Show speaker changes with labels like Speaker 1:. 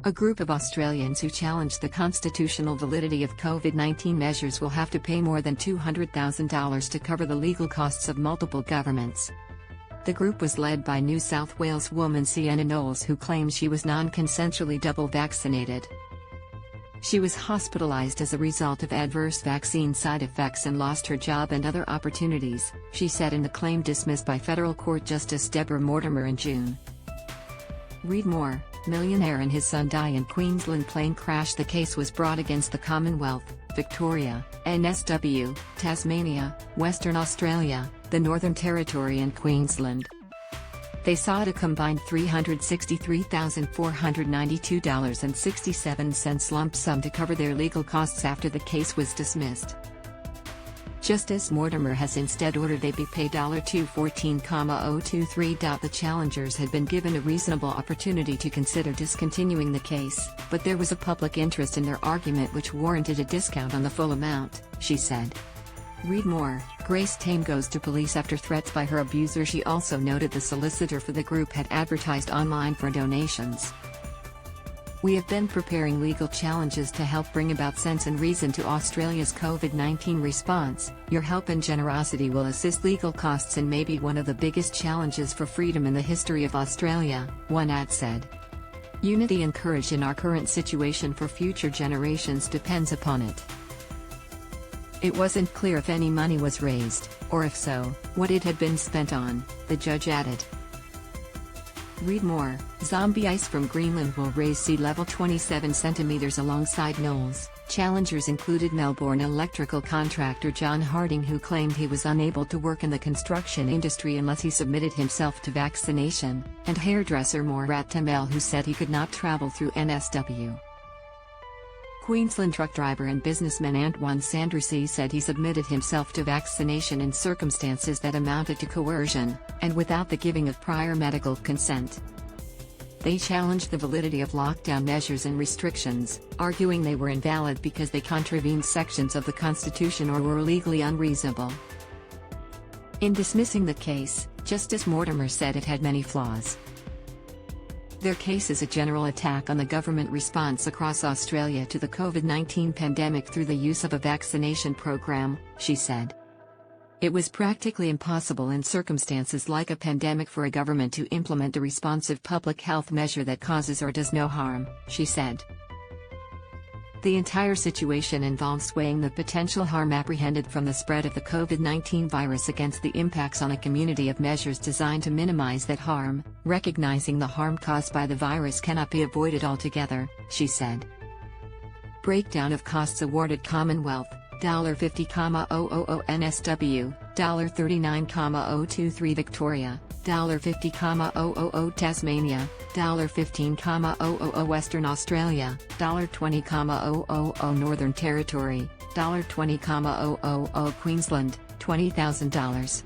Speaker 1: A group of Australians who challenged the constitutional validity of COVID-19 measures will have to pay more than $200,000 to cover the legal costs of multiple governments. The group was led by New South Wales woman Cienna Knowles, who claims she was non-consensually double-vaccinated. She was hospitalised as a result of adverse vaccine side effects and lost her job and other opportunities, she said in the claim dismissed by Federal Court Justice Debra Mortimer in June. Read more. Millionaire and his son die in Queensland plane crash. The case was brought against the Commonwealth, Victoria, NSW, Tasmania, Western Australia, the Northern Territory and Queensland. They sought a combined $363,492.67 lump sum to cover their legal costs after the case was dismissed. Justice Mortimer has instead ordered they be paid $214,023. The challengers had been given a reasonable opportunity to consider discontinuing the case, but there was a public interest in their argument which warranted a discount on the full amount, she said. Read more. Grace Tame goes to police after threats by her abuser. She also noted the solicitor for the group had advertised online for donations. We have been preparing legal challenges to help bring about sense and reason to Australia's COVID-19 response. Your help and generosity will assist legal costs and may be one of the biggest challenges for freedom in the history of Australia, one ad said. Unity and courage in our current situation for future generations depends upon it. It wasn't clear if any money was raised, or if so, what it had been spent on, the judge added. Read more. Zombie ice from Greenland will raise sea level 27 centimeters alongside Knowles. Challengers included Melbourne electrical contractor John Harding, who claimed he was unable to work in the construction industry unless he submitted himself to vaccination, and hairdresser Mortimer, who said he could not travel through NSW. Queensland truck driver and businessman Antoine Sandrussi said he submitted himself to vaccination in circumstances that amounted to coercion, and without the giving of prior medical consent. They challenged the validity of lockdown measures and restrictions, arguing they were invalid because they contravened sections of the Constitution or were legally unreasonable. In dismissing the case, Justice Mortimer said it had many flaws. Their case is a general attack on the government response across Australia to the COVID-19 pandemic through the use of a vaccination program, she said. It was practically impossible in circumstances like a pandemic for a government to implement a responsive public health measure that causes or does no harm, she said. The entire situation involves weighing the potential harm apprehended from the spread of the COVID-19 virus against the impacts on a community of measures designed to minimize that harm, recognizing the harm caused by the virus cannot be avoided altogether, she said. Breakdown of costs awarded Commonwealth, $50,000 NSW, $39,023 Victoria, $50,000 Tasmania, $15,000 Western Australia, $20,000 Northern Territory, $20,000 Queensland, $20,000.